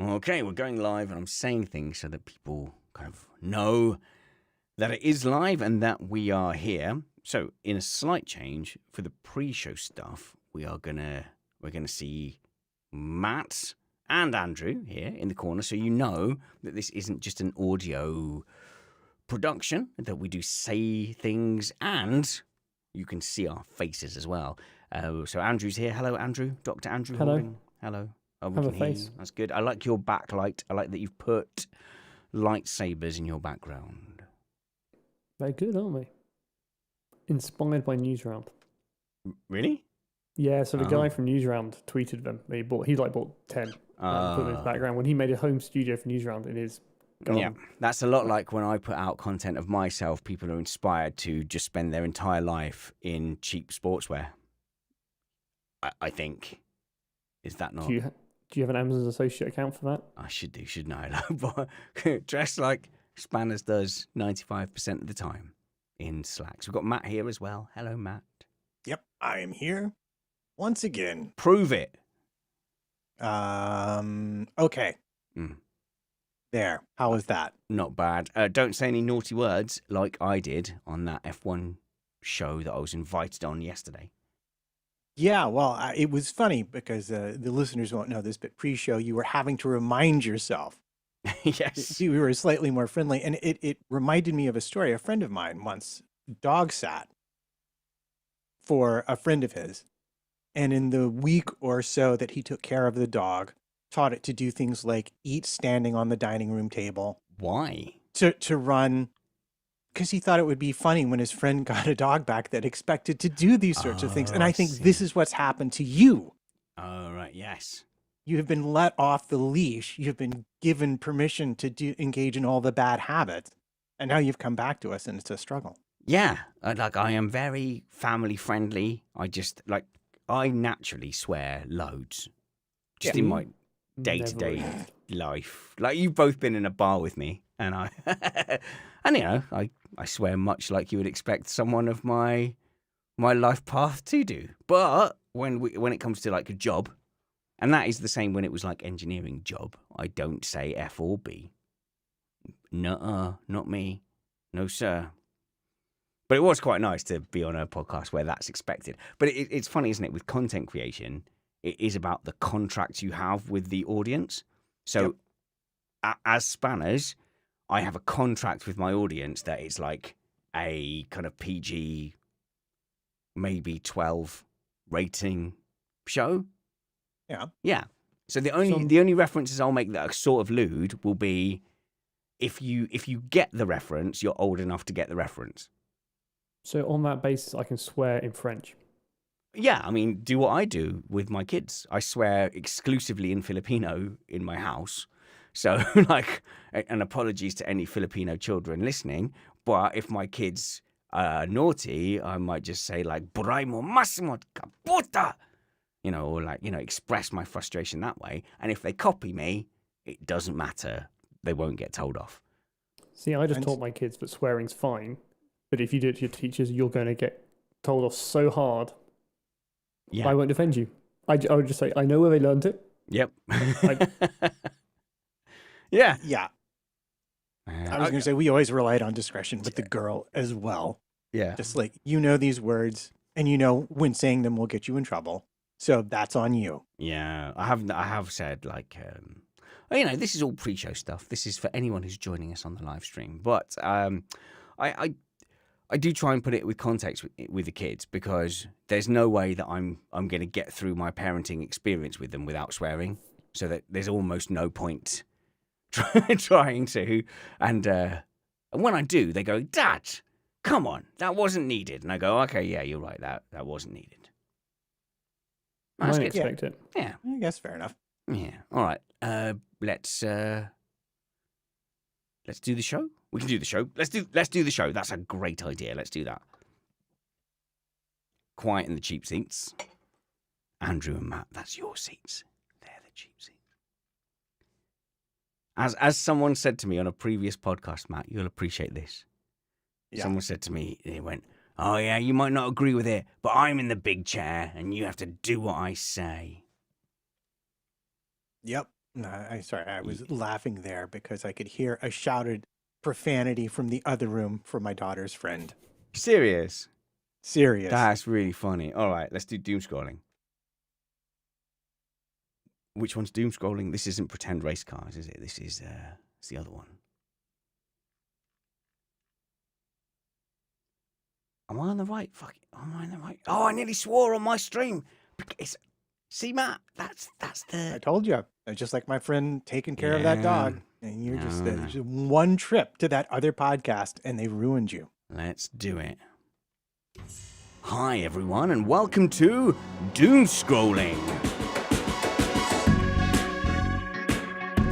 Okay, we're going live, and I'm saying things so that people kind of know that it is live and that we are here. So, in a slight change for the pre-show stuff, we're gonna see Matt and Andrew here in the corner, so you know that this isn't just an audio production, that we do say things and you can see our faces as well. So Andrew's here. Hello, Andrew. Dr. Andrew Hello. Holding. Hello. Oh, we Have a can hear face. you. That's good. I like your backlight. I like that you've put lightsabers in your background. They're good, aren't they? Inspired by Newsround. Really? Yeah, so the guy from Newsround tweeted them. He bought 10 and put them in his background. When he made a home studio for Newsround in his garden. Yeah, that's a lot like when I put out content of myself, people are inspired to just spend their entire life in cheap sportswear. I think. Is that not? Do you have an Amazon associate account for that? I should do, shouldn't I? But dressed like Spanners does 95% of the time in slacks. We've got Matt here as well. Hello, Matt. Yep, I am here once again. Prove it. Okay. There. How was that? Not bad. Don't say any naughty words like I did on that F1 show that I was invited on yesterday. Yeah, well, it was funny because the listeners won't know this, but pre-show you were having to remind yourself. Yes. We were slightly more friendly, and it reminded me of a story. A friend of mine once dog sat for a friend of his, and in the week or so that he took care of the dog, taught it to do things like eat standing on the dining room table. Why? To run, because he thought it would be funny when his friend got a dog back that expected to do these sorts of things. And I think this is what's happened to you. Oh, right, yes. You have been let off the leash. You've been given permission to engage in all the bad habits. And now you've come back to us and it's a struggle. Yeah, I am very family friendly. I naturally swear loads. Just in my day-to-day life. Like, you've both been in a bar with me, and I swear much like you would expect someone of my life path to do. But when it comes to like a job, and that is the same when it was like engineering job, I don't say F or B. Nuh-uh, not me. No, sir. But it was quite nice to be on a podcast where that's expected. But it's funny, isn't it? With content creation, it is about the contract you have with the audience. So as Spanners, I have a contract with my audience that it's like a kind of PG, maybe 12 rating show. Yeah. Yeah. So the only references I'll make that are sort of lewd will be if you get the reference, you're old enough to get the reference. So on that basis, I can swear in French. Yeah, I mean, do what I do with my kids. I swear exclusively in Filipino in my house. So, like, and apologies to any Filipino children listening, but if my kids are naughty, I might just say, like, "Buray mo masimot ka puta," or like, express my frustration that way. And if they copy me, it doesn't matter. They won't get told off. See, I just taught my kids that swearing's fine, but if you do it to your teachers, you're going to get told off so hard. Yeah. I won't defend you. I would just say, I know where they learned it. Yep. Yeah. Yeah. I was going to say, we always relied on discretion with the girl as well. Yeah. Just like, these words and when saying them will get you in trouble. So that's on you. Yeah. I have said like, this is all pre-show stuff. This is for anyone who's joining us on the live stream. But I do try and put it with context with the kids, because there's no way that I'm going to get through my parenting experience with them without swearing. So that there's almost no point trying to. And when I do, they go, "Dad, come on, that wasn't needed." And I go, "Okay, yeah, you're right. That wasn't needed." I don't expect it. Yeah, I guess fair enough. Yeah. All right. Let's do the show. We can do the show. Let's do the show. That's a great idea. Let's do that. Quiet in the cheap seats. Andrew and Matt, that's your seats. They're the cheap seats. As someone said to me on a previous podcast, Matt, you'll appreciate this. Yeah. Someone said to me, they went, "Oh yeah, you might not agree with it, but I'm in the big chair and you have to do what I say." Yep. No, I was laughing there because I could hear a shouted profanity from the other room from my daughter's friend. Serious? Serious. That's really funny. All right, let's do Doomscrolling. Which one's Doomscrolling? This isn't pretend race cars, is it? This is it's the other one. Am I on the right? Fuck it. Am I on the right? Oh, I nearly swore on my stream. See, Matt, that's the. I told you. Just like my friend taking care of that dog. And you're just one trip to that other podcast and they ruined you. Let's do it. Hi, everyone, and welcome to Doomscrolling.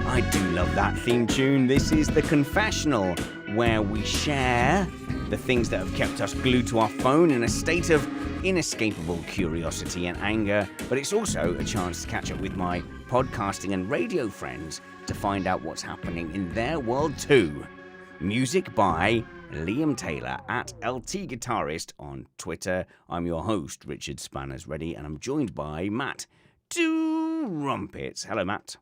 I do love that theme tune. This is the confessional, where we share the things that have kept us glued to our phone in a state of inescapable curiosity and anger, but it's also a chance to catch up with my podcasting and radio friends to find out what's happening in their world too. Music by Liam Taylor at LT Guitarist on Twitter. I'm your host, Richard Spanners Ready, and I'm joined by Matt Trumpets. Hello, Matt.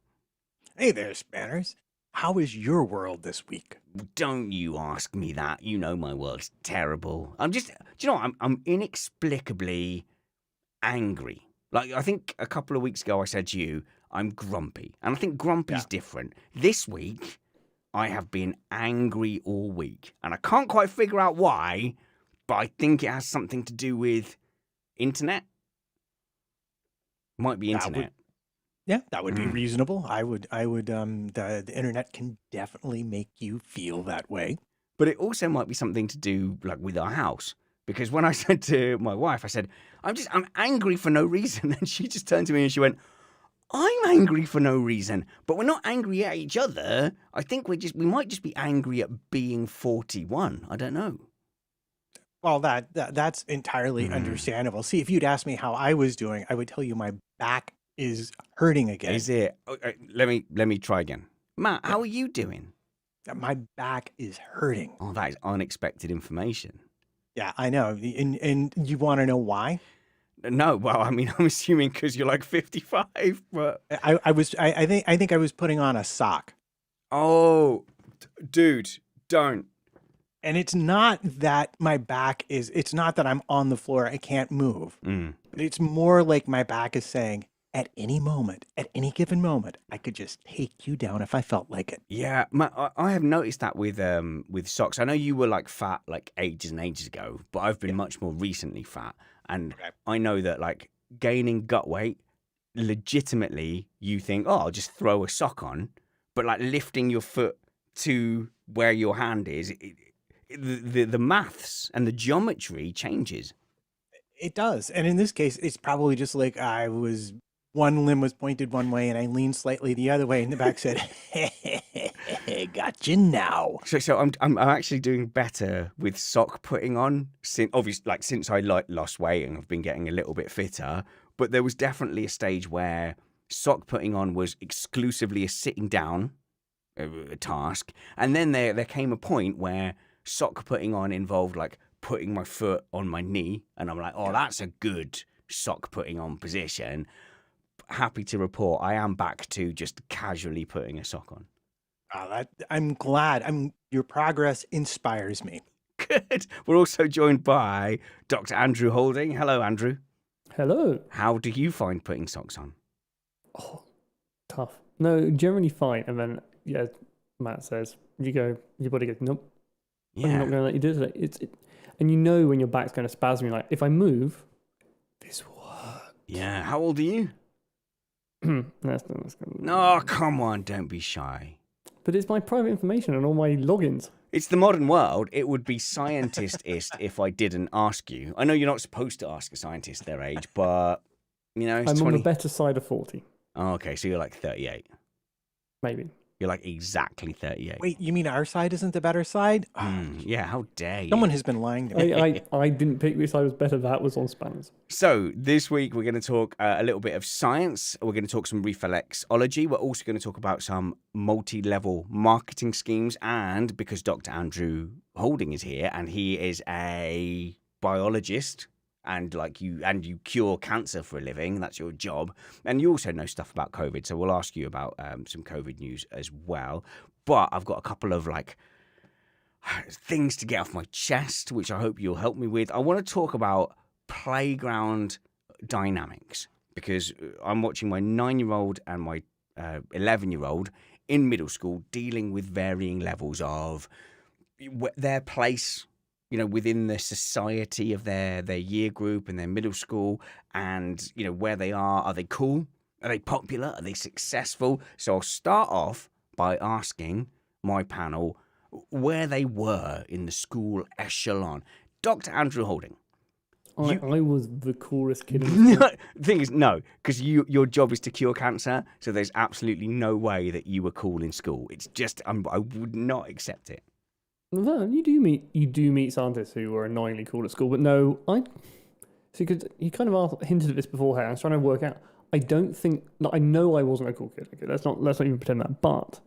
Hey there, Spanners. How is your world this week? Don't you ask me that. You know my world's terrible. Do you know what? I'm inexplicably angry. Like, I think a couple of weeks ago I said to you, I'm grumpy. And I think grumpy's different. This week, I have been angry all week. And I can't quite figure out why, but I think it has something to do with internet. Might be internet. That would be reasonable. I would, the internet can definitely make you feel that way. But it also might be something to do like with our house. Because when I said to my wife, I said, I'm angry for no reason. And she just turned to me and she went, I'm angry for no reason, but we're not angry at each other. I think we might just be angry at being 41. I don't know. Well, that's entirely understandable. See, if you'd asked me how I was doing, I would tell you my back is hurting again. Is it? Okay, let me try again. Matt, how are you doing? My back is hurting. Oh, that is unexpected information. Yeah, I know. And you want to know why? No, well, I mean, I'm assuming because you're like 55, but I think I was putting on a sock. Oh, dude, don't. And it's not that my back is. It's not that I'm on the floor. I can't move. It's more like my back is saying, at any moment, at any given moment, I could just take you down if I felt like it. Yeah, I have noticed that with socks. I know you were like fat like ages and ages ago, but I've been much more recently fat. And I know that like gaining gut weight, legitimately you think, oh, I'll just throw a sock on. But like lifting your foot to where your hand is, the maths and the geometry changes. It does. And in this case, it's probably just like one limb was pointed one way and I leaned slightly the other way and the back said, hey, got you now. So I'm actually doing better with sock putting on since I lost weight and I've been getting a little bit fitter, but there was definitely a stage where sock putting on was exclusively a sitting down task. And then there came a point where sock putting on involved like putting my foot on my knee and I'm like, oh, that's a good sock putting on position. Happy to report I am back to just casually putting a sock on. I'm glad. Your progress inspires me. Good. We're also joined by Dr. Andrew Holding. Hello, Andrew. Hello. How do you find putting socks on? Oh, tough. No, generally fine. And then, Matt says, your body goes, nope. Yeah. I'm not going to let you do it. And you know when your back's going to spasm, you're like, if I move, this will hurt. Yeah. How old are you? That's No, come on, don't be shy. But it's my private information and all my logins. It's the modern world. It would be scientist-ist if I didn't ask you. I know you're not supposed to ask a scientist their age, but, you know, it's I'm 20... on the better side of 40. Oh, okay, so you're like 38. Maybe. You're like exactly 38. Wait, you mean our side isn't the better side? Yeah, how dare you? Someone has been lying to me. I didn't pick which side was better. That was on Spanners. So this week we're going to talk a little bit of science. We're going to talk some reflexology. We're also going to talk about some multi-level marketing schemes. And because Dr. Andrew Holding is here and he is a biologist and you cure cancer for a living. That's your job, and you also know stuff about COVID. So we'll ask you about some COVID news as well. But I've got a couple of things to get off my chest, which I hope you'll help me with. I want to talk about playground dynamics because I'm watching my 9-year-old and my 11-year-old in middle school dealing with varying levels of their place, within the society of their year group and their middle school, and where they are. Are they cool? Are they popular? Are they successful? So I'll start off by asking my panel where they were in the school echelon. Dr. Andrew Holding. I was the coolest kid in the school. The thing is, no, because your job is to cure cancer, so there's absolutely no way that you were cool in school. It's just, I would not accept it. No, you do meet scientists who were annoyingly cool at school, but no, because you kind of hinted at this beforehand. I was trying to work out. I don't think, I know I wasn't a cool kid. Okay, let's not even pretend that. But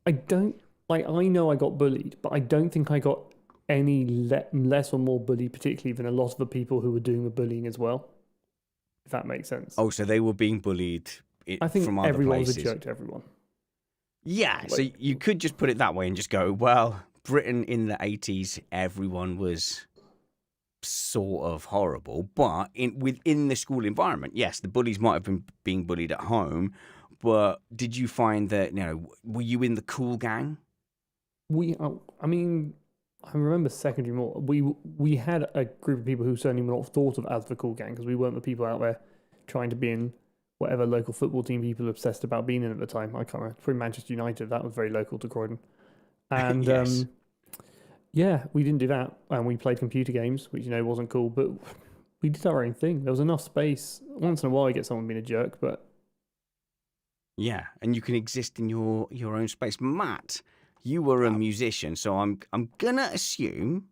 I don't. I know I got bullied, but I don't think I got any less or more bullied, particularly than a lot of the people who were doing the bullying as well. If that makes sense. Oh, so they were being bullied I think from other everyone places. was a joke to everyone. Yeah, so you could just put it that way and just go, well, Britain in the 80s, everyone was sort of horrible, but within the school environment, yes, the bullies might have been being bullied at home, but did you find that, were you in the cool gang? I remember secondary more. We had a group of people who certainly were not thought of as the cool gang because we weren't the people out there trying to be in whatever local football team people were obsessed about being in at the time. I can't remember. Probably Manchester United. That was very local to Croydon. And yes. We didn't do that. And we played computer games, which wasn't cool, but we did our own thing. There was enough space. Once in a while, you get someone being a jerk, but yeah, and you can exist in your own space. Matt, you were a musician, so I'm gonna assume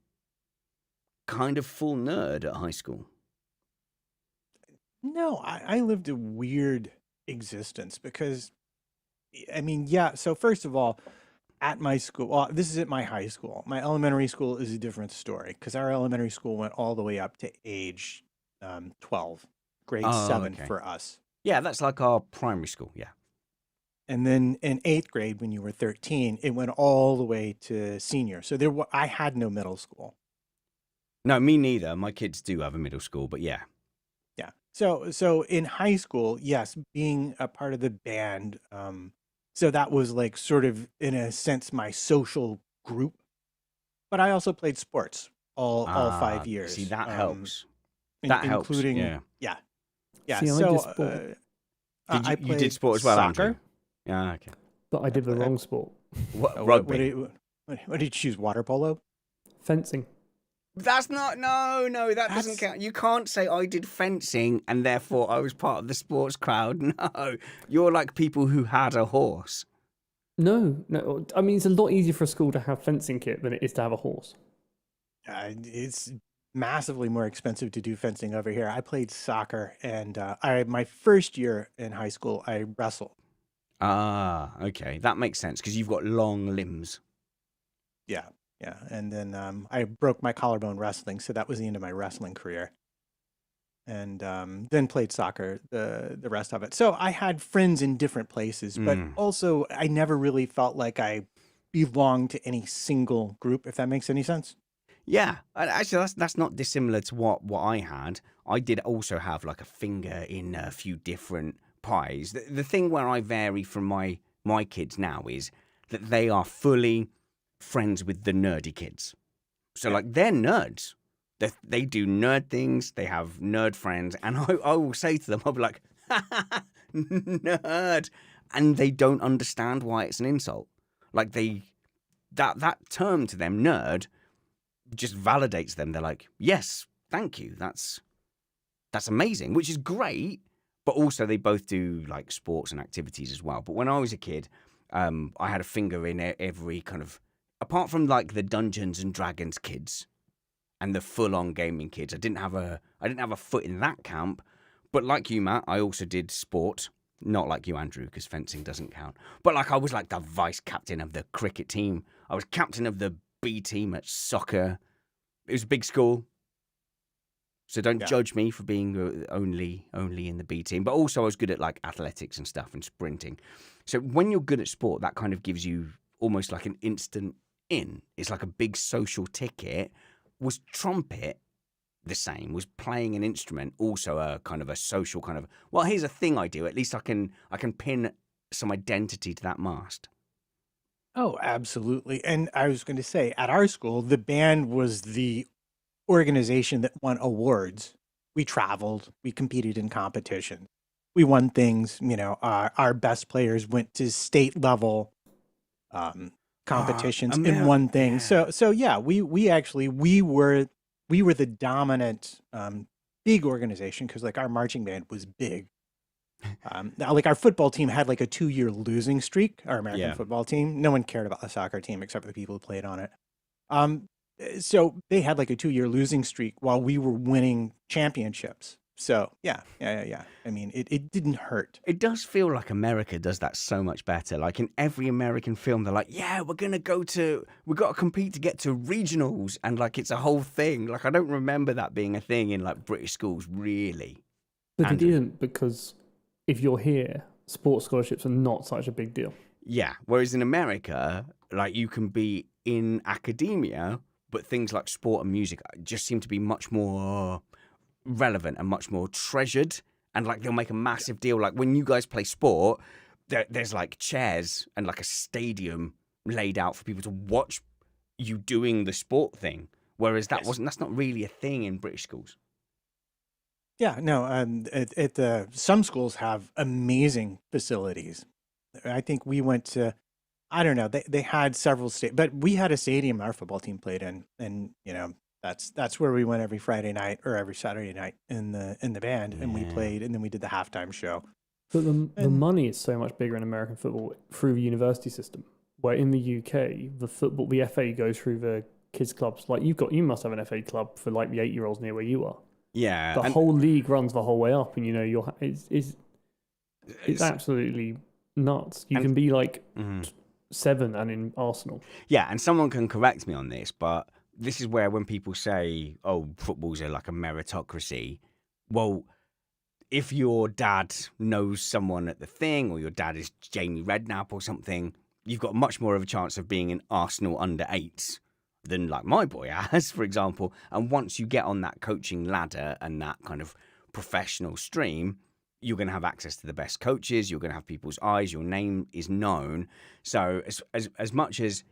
kind of full nerd at high school. No, I lived a weird existence because, so first of all, at my school, this is at my high school. My elementary school is a different story because our elementary school went all the way up to age 12, grade 7 okay. for us. Yeah, that's like our primary school, yeah. And then in 8th grade, when you were 13, it went all the way to senior. So I had no middle school. No, me neither. My kids do have a middle school, but yeah. Yeah. So in high school, yes, being a part of the band, so that was like sort of, in a sense, my social group. But I also played sports all 5 years. See, that helps. Including, helps, yeah. See, so I did sport. You did sport as well, soccer. Andrew? Yeah, okay. But I did the wrong sport. Rugby. What did you choose? Water polo? Fencing. That's not, no, that doesn't count. You can't say I did fencing and therefore I was part of the sports crowd. No, you're like people who had a horse. No. I mean, it's a lot easier for a school to have fencing kit than it is to have a horse. It's massively more expensive to do fencing over here. I played soccer, and my first year in high school, I wrestled. Ah, okay, that makes sense because you've got long limbs. Yeah, and then I broke my collarbone wrestling, so that was the end of my wrestling career. And then played soccer the rest of it. So I had friends in different places, but also I never really felt like I belonged to any single group, if that makes any sense. Yeah, actually, that's not dissimilar to what I had. I did also have like a finger in a few different pies. The thing where I vary from my kids now is that they are fully friends with the nerdy kids. So like they're nerds. They do nerd things. They have nerd friends, and I will say to them, I'll be like, nerd, and they don't understand why it's an insult. Like that term to them, nerd, just validates them. They're like, yes, thank you. That's amazing, which is great. But also they both do like sports and activities as well. But when I was a kid, I had a finger in every kind of, apart from like the Dungeons and Dragons kids and the full-on gaming kids. I didn't have a foot in that camp. But like you, Matt, I also did sport. Not like you, Andrew, because fencing doesn't count. But like I was like the vice captain of the cricket team. I was captain of the B team at soccer. It was a big school. So don't judge me for being only in the B team. But also I was good at like athletics and stuff and sprinting. So when you're good at sport, that kind of gives you almost like an instant in. It's like a big social ticket. Was trumpet the same? Was playing an instrument also a kind of a social kind of, well, here's a thing I do. At least I can pin some identity to that mast. Oh, absolutely. And I was going to say, at our school, the band was the organization that won awards. We traveled, we competed in competitions, we won things. Our best players went to state level competitions and won things. So yeah, we were the dominant big organization, because like our marching band was big. Like our football team had like a 2-year losing streak. Our American football team, no one cared about the soccer team except for the people who played on it. So they had like a 2-year losing streak while we were winning championships. So yeah. I mean, it didn't hurt. It does feel like America does that so much better. Like in every American film, they're like, yeah, we've got to compete to get to regionals. And like, it's a whole thing. Like, I don't remember that being a thing in like British schools, really. But it isn't, because if you're here, sports scholarships are not such a big deal. Yeah. Whereas in America, like you can be in academia, but things like sport and music just seem to be much more relevant and much more treasured. And like they'll make a massive deal. Like when you guys play sport, there's like chairs and like a stadium laid out for people to watch you doing the sport thing. Whereas that's not really a thing in British schools. Yeah, no. Some schools have amazing facilities. I think we went to, I don't know, they had several but we had a stadium our football team played in, and that's where we went every Friday night or every Saturday night in the band, and we played, and then we did the halftime show. But the money is so much bigger in American football through the university system, where in the UK the FA goes through the kids clubs. Like you must have an FA club for like the 8-year-olds near where you are. Yeah, the whole league runs the whole way up, and it's absolutely nuts. You can be like 7 and in Arsenal. Yeah, and someone can correct me on this, but this is where when people say, "Oh, football's like a meritocracy," well, if your dad knows someone at the thing, or your dad is Jamie Redknapp or something, you've got much more of a chance of being an Arsenal under-8s than like my boy has, for example. And once you get on that coaching ladder and that kind of professional stream, you're going to have access to the best coaches. You're going to have people's eyes. Your name is known. So as much as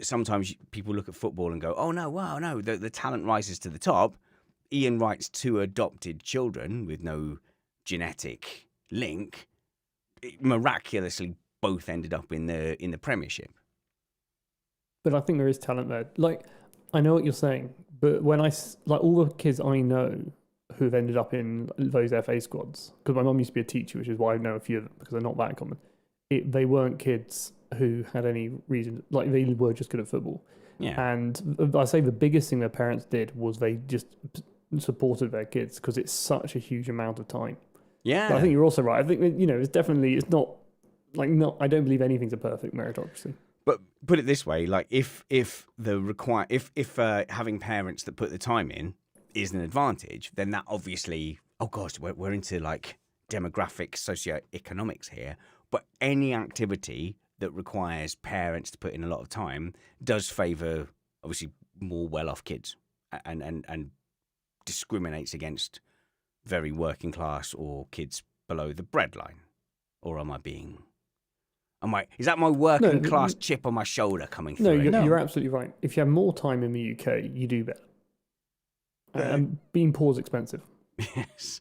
sometimes people look at football and go, oh no, wow, no, the talent rises to the top. Ian Wright's 2 adopted children with no genetic link, miraculously both ended up in the Premiership. But I think there is talent there. Like, I know what you're saying, but when all the kids I know who've ended up in those FA squads, because my mum used to be a teacher, which is why I know a few of them, because they're not that common. They weren't kids who had any reason, like they were just good at football. Yeah. And I say the biggest thing their parents did was they just supported their kids, because it's such a huge amount of time. Yeah. But I think you're also right. I think, it's not, I don't believe anything's a perfect meritocracy. But put it this way, like if having parents that put the time in is an advantage, then that obviously, oh gosh, we're into like demographic socioeconomics here. But any activity that requires parents to put in a lot of time does favour obviously more well-off kids and discriminates against very working class or kids below the breadline. Or is that my working class chip on my shoulder coming through? No, you're absolutely right. If you have more time in the UK, you do better. And being poor is expensive. Yes.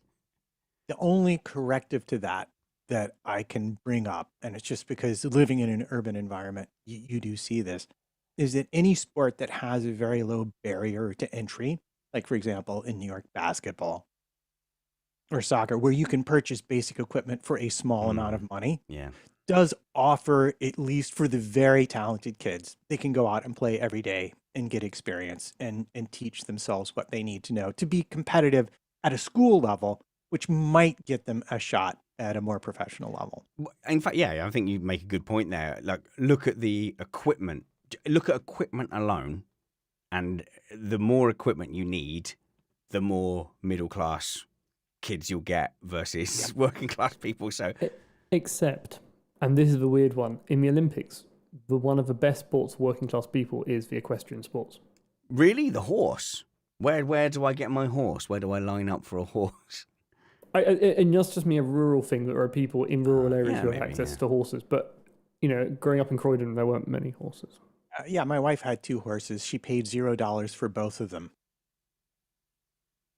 The only corrective to that I can bring up, and it's just because living in an urban environment, you do see this, is that any sport that has a very low barrier to entry, like for example, in New York, basketball or soccer, where you can purchase basic equipment for a small amount of money, does offer, at least for the very talented kids, they can go out and play every day and get experience and teach themselves what they need to know to be competitive at a school level, which might get them a shot at a more professional level. In fact, I think you make a good point there. Like, look at the equipment. Look at equipment alone, and the more equipment you need, the more middle class kids you'll get versus working class people. So, except, and this is the weird one, in the Olympics, one of the best sports for working class people is the equestrian sports. really, the horse. Where do I get my horse? Where do I line up for a horse? And that's just me a rural thing. There are people in rural areas who have maybe, access to horses, but growing up in Croydon, there weren't many horses. My wife had 2 horses. She paid $0 for both of them.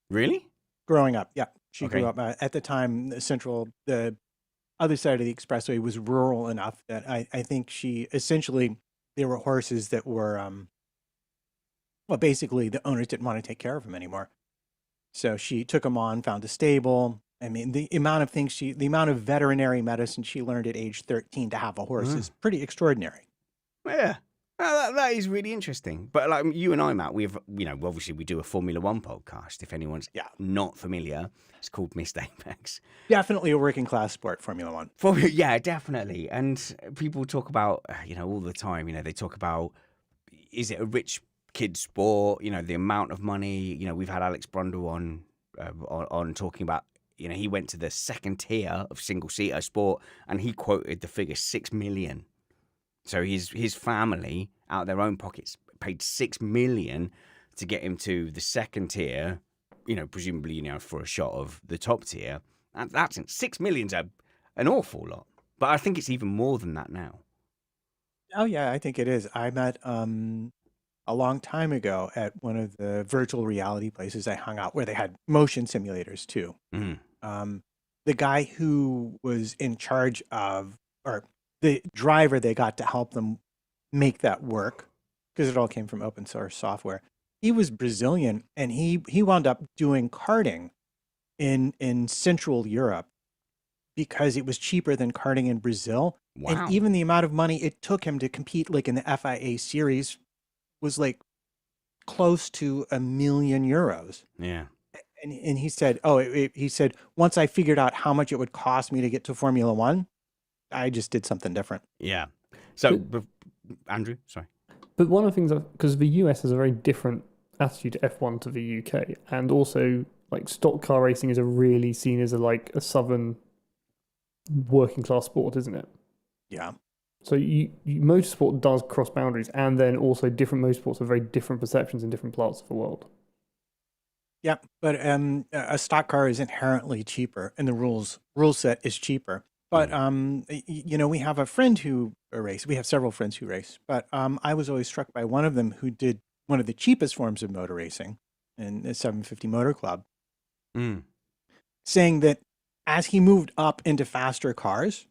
Really? Growing up, yeah. She Okay. grew up at the time. The other side of the expressway was rural enough that I think there were horses that were, basically the owners didn't want to take care of them anymore. So she took them on, found a stable. I mean, the amount of veterinary medicine she learned at age 13 to have a horse is pretty extraordinary. Yeah. That is really interesting. But like you and I, Matt, obviously we do a Formula One podcast. If anyone's not familiar, it's called Missed Apex. Definitely a working class sport, Formula One. Yeah, definitely. And people talk about, all the time, they talk about, is it a rich kid sport? The amount of money, we've had Alex Brundle on talking about, he went to the second tier of single seater sport and he quoted the figure 6 million. So his family, out of their own pockets, paid 6 million to get him to the second tier, presumably, for a shot of the top tier. And that's 6 million's an awful lot. But I think it's even more than that now. Oh yeah, I think it is. I met a long time ago at one of the virtual reality places I hung out where they had motion simulators too. Mm. The guy who was in charge of, or the driver they got to help them make that work, because it all came from open source software. He was Brazilian, and he wound up doing karting in Central Europe because it was cheaper than karting in Brazil. Wow. And even the amount of money it took him to compete like in the FIA series was like close to €1 million. Yeah. And he said, he said, once I figured out how much it would cost me to get to Formula One, I just did something different. Yeah. So, Andrew, sorry. But one of the things, because the US has a very different attitude to F1 to the UK, and also like stock car racing is really seen as a southern working class sport, isn't it? Yeah. So motorsport does cross boundaries, and then also different motorsports have very different perceptions in different parts of the world. Yeah, but a stock car is inherently cheaper, and the rule set is cheaper. But we have a friend who races. We have several friends who race, but I was always struck by one of them who did one of the cheapest forms of motor racing in the 750 Motor Club, saying that as he moved up into faster cars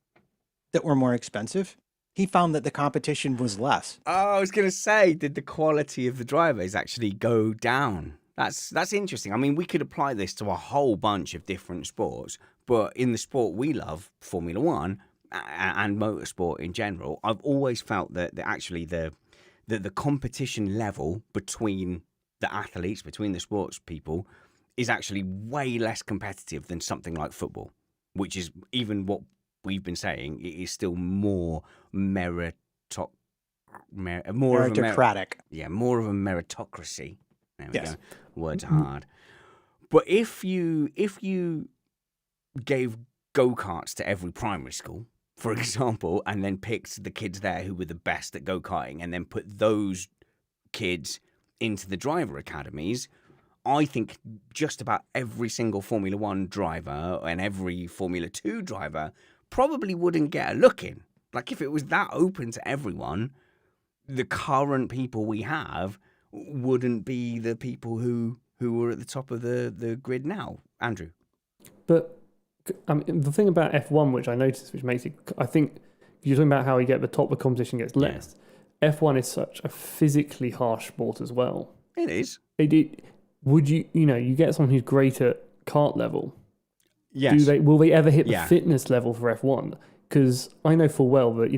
that were more expensive, he found that the competition was less. Oh, I was going to say, did the quality of the drivers actually go down? That's interesting. I mean, we could apply this to a whole bunch of different sports, but in the sport we love, Formula One and motorsport in general, I've always felt that actually the competition level between the athletes, between the sports people, is actually way less competitive than something like football, which is even what we've been saying. It is still more meritocratic. More of a meritocracy. There we Yes. go. Words are hard. But if you gave go-karts to every primary school, for example, and then picked the kids there who were the best at go-karting and then put those kids into the driver academies, I think just about every single Formula One driver and every Formula 2 driver probably wouldn't get a look in. Like, if it was that open to everyone, the current people we have wouldn't be the people who are at the top of the grid now. Andrew? But the thing about F1, which I noticed, which makes it, I think, you're talking about how you get the top, the competition gets less. Yeah. F1 is such a physically harsh sport as well. It is. Would you get someone who's great at kart level? Yes. Will they ever hit the fitness level for F1? Because I know full well that,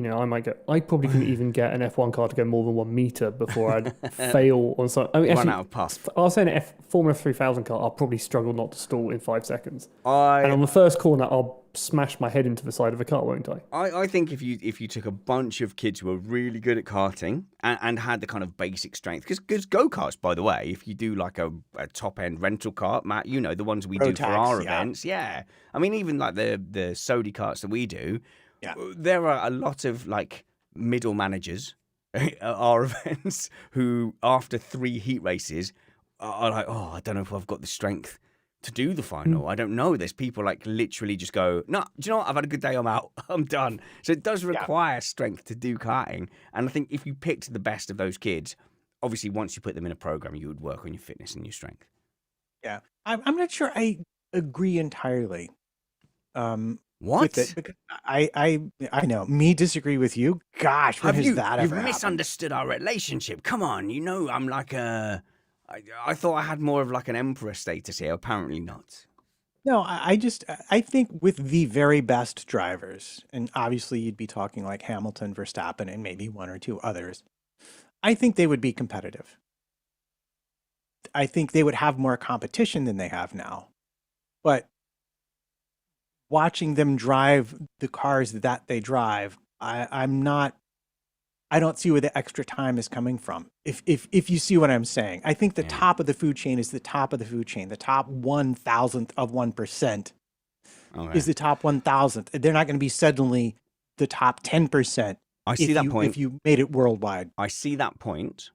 I probably couldn't even get an F1 car to go more than 1 meter before I'd fail on something. I mean, run out of puff. I was saying Formula 3000 car, I'll probably struggle not to stall in 5 seconds. And on the first corner, I'll smash my head into the side of a car, won't I? I think if you took a bunch of kids who are really good at karting and had the kind of basic strength, because go-karts, by the way, if you do like a top-end rental kart, Matt, you know, the ones we do for our events, yeah. I mean, even like the Sodi karts that we do, there are a lot of like middle managers at our events who, after 3 heat races, are like, oh, I don't know if I've got the strength to do the final. I don't know. There's people like literally just go, no, do you know what? I've had a good day. I'm out. I'm done. So it does require strength to do karting. And I think if you picked the best of those kids, obviously once you put them in a program, you would work on your fitness and your strength. Yeah. I'm not sure I agree entirely. What? With it, because I know me disagree with you. Gosh, when has that ever You've happened? misunderstood our relationship. Come on. You know, I'm like I thought I had more of like an emperor status here. Apparently not. No, I think with the very best drivers, and obviously you'd be talking like Hamilton, Verstappen, and maybe 1 or 2 others. I think they would be competitive. I think they would have more competition than they have now. But watching them drive the cars that they drive, I don't see where the extra time is coming from. If you see what I'm saying, I think the top of the food chain is the top of the food chain. The top 1,000th of 1% is the top 1,000th. They're not going to be suddenly the top 10%. I see that point. If you made it worldwide. I see that point,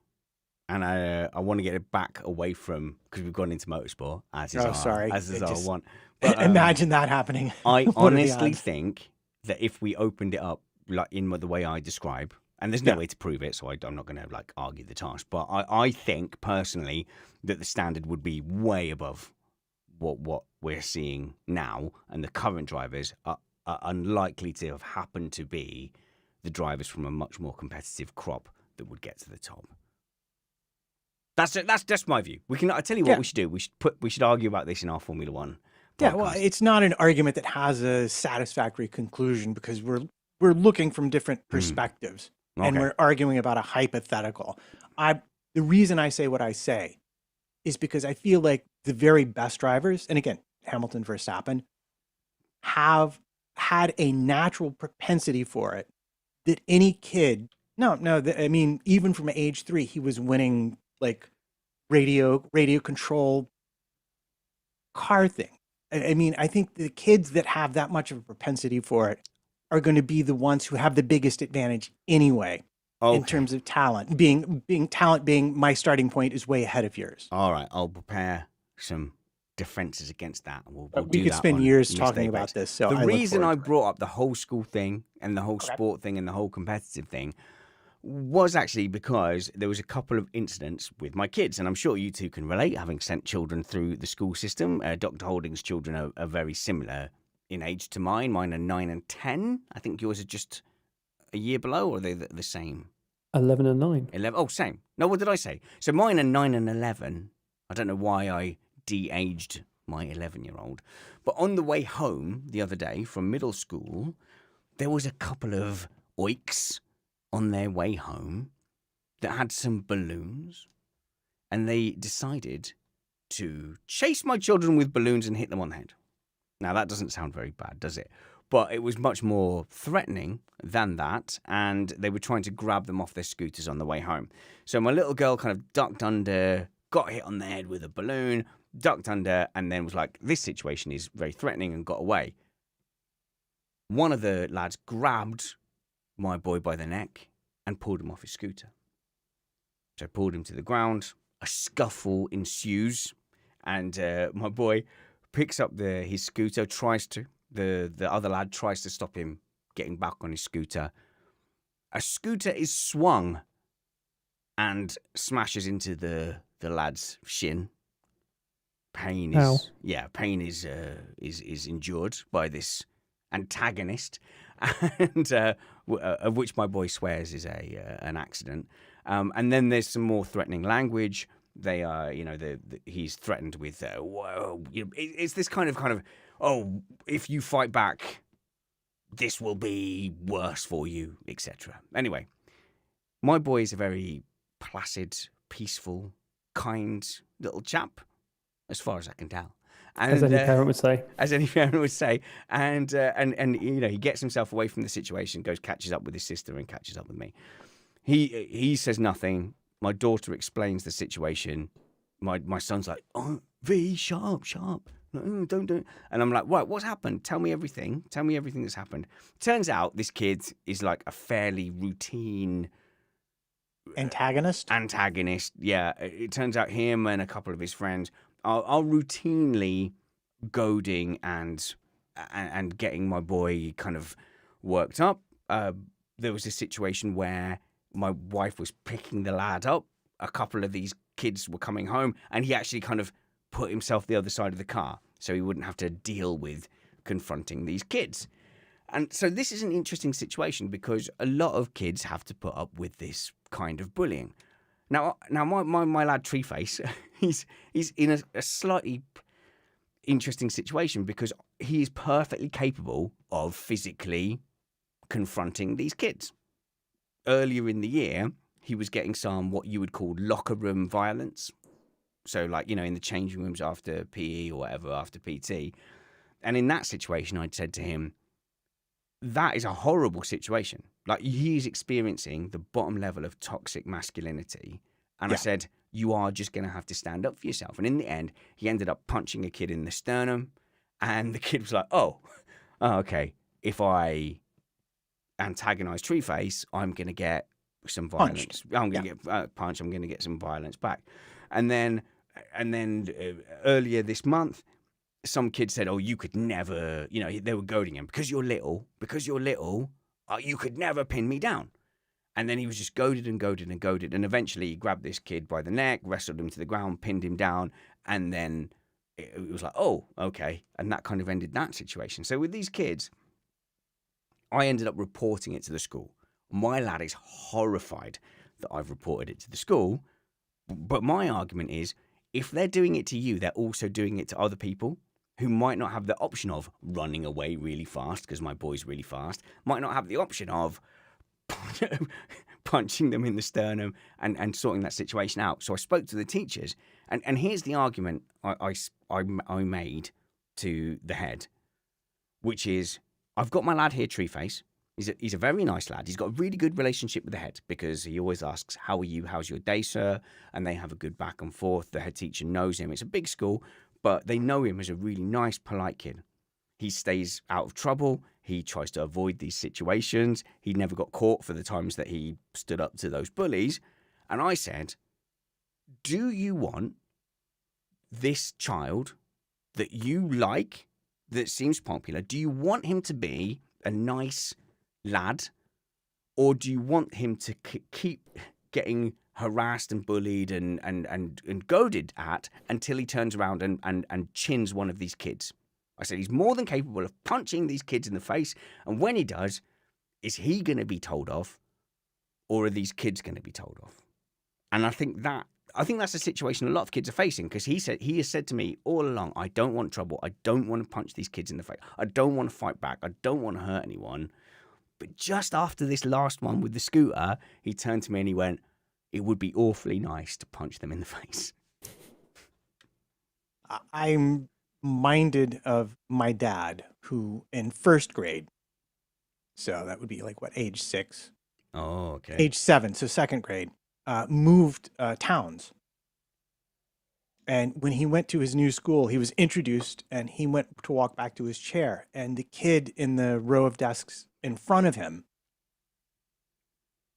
and I want to get it back away from, because we've gone into motorsport as is our one. But, imagine that happening. I honestly think that if we opened it up like in the way I describe. And there's no way to prove it, so I'm not going to like argue the task. But I think personally that the standard would be way above what we're seeing now, and the current drivers are unlikely to have happened to be the drivers from a much more competitive crop that would get to the top. That's just my view. I tell you what we should do. We should argue about this in our Formula One podcast. Yeah, well, it's not an argument that has a satisfactory conclusion because we're looking from different perspectives. Okay. And we're arguing about a hypothetical. The reason I say what I say is because I feel like the very best drivers, and again, Hamilton, Verstappen, have had a natural propensity for it that any kid, I mean, even from age 3, he was winning like radio control car thing. I mean, I think the kids that have that much of a propensity for it are going to be the ones who have the biggest advantage anyway, in terms of talent. Being my starting point is way ahead of yours. All right, I'll prepare some defenses against that. We could spend years talking about this. So the reason I brought up the whole school thing and the whole sport thing and the whole competitive thing was actually because there was a couple of incidents with my kids, and I'm sure you two can relate, having sent children through the school system. Dr. Holding's children are very similar in age to mine. Mine are 9 and 10. I think yours are just a year below, or are they the same? 11 and 9. 11. Oh, same. No, what did I say? So mine are 9 and 11. I don't know why I de-aged my 11-year-old. But on the way home the other day from middle school, there was a couple of oiks on their way home that had some balloons, and they decided to chase my children with balloons and hit them on the head. Now, that doesn't sound very bad, does it? But it was much more threatening than that, and they were trying to grab them off their scooters on the way home. So my little girl kind of ducked under, got hit on the head with a balloon, ducked under, and then was like, this situation is very threatening, and got away. One of the lads grabbed my boy by the neck and pulled him off his scooter. So I pulled him to the ground. A scuffle ensues, and my boy picks up his scooter, the other lad tries to stop him getting back on his scooter. A scooter is swung and smashes into the lad's shin. Pain is endured by this antagonist, and of which my boy swears is an accident. And then there's some more threatening language. They are, he's threatened with, it's this kind of, oh, if you fight back, this will be worse for you, etc. Anyway, my boy is a very placid, peaceful, kind little chap, as far as I can tell. And, As any parent would say. As any parent would say. And he gets himself away from the situation, catches up with his sister and catches up with me. He says nothing. My daughter explains the situation. My son's like, oh, V, sharp. No, don't. And I'm like, right, what's happened? Tell me everything. Tell me everything that's happened. Turns out this kid is like a fairly routine antagonist. Yeah. It turns out him and a couple of his friends are routinely goading and getting my boy kind of worked up. There was a situation where my wife was picking the lad up. A couple of these kids were coming home, and he actually kind of put himself the other side of the car so he wouldn't have to deal with confronting these kids. And so this is an interesting situation because a lot of kids have to put up with this kind of bullying. Now my lad Treeface, he's in a slightly interesting situation because he is perfectly capable of physically confronting these kids. Earlier in the year, he was getting some what you would call locker room violence. So, like, in the changing rooms after PE or whatever, after PT. And in that situation, I'd said to him, that is a horrible situation. Like, he's experiencing the bottom level of toxic masculinity. And I said, you are just going to have to stand up for yourself. And in the end, he ended up punching a kid in the sternum. And the kid was like, oh okay. If I antagonize Treeface, I'm going to get some violence. I'm going to get punched. I'm going to get some violence back. And then earlier this month, some kid said, oh, you could never, they were goading him because you're little, you could never pin me down. And then he was just goaded. And eventually he grabbed this kid by the neck, wrestled him to the ground, pinned him down. And then it was like, oh, okay. And that kind of ended that situation. So with these kids, I ended up reporting it to the school. My lad is horrified that I've reported it to the school. But my argument is, if they're doing it to you, they're also doing it to other people who might not have the option of running away really fast, because my boy's really fast, might not have the option of punching them in the sternum and sorting that situation out. So I spoke to the teachers, and here's the argument I made to the head, which is, I've got my lad here, Treeface. He's a very nice lad. He's got a really good relationship with the head because he always asks, how are you? How's your day, sir? And they have a good back and forth. The head teacher knows him. It's a big school, but they know him as a really nice, polite kid. He stays out of trouble. He tries to avoid these situations. He never got caught for the times that he stood up to those bullies. And I said, do you want this child that you like, that seems popular, do you want him to be a nice lad, or do you want him to keep getting harassed and bullied and goaded at until he turns around and chins one of these kids? I said he's more than capable of punching these kids in the face, and when he does, is he going to be told off, or are these kids going to be told off? And I think that's a situation a lot of kids are facing, because he has said to me all along, I don't want trouble. I don't want to punch these kids in the face. I don't want to fight back. I don't want to hurt anyone. But just after this last one with the scooter, he turned to me and he went, it would be awfully nice to punch them in the face. I'm minded of my dad, who in first grade, so that would be like age 6? Oh, okay. Age 7, so second grade, moved towns. And when he went to his new school, he was introduced and he went to walk back to his chair. And the kid in the row of desks in front of him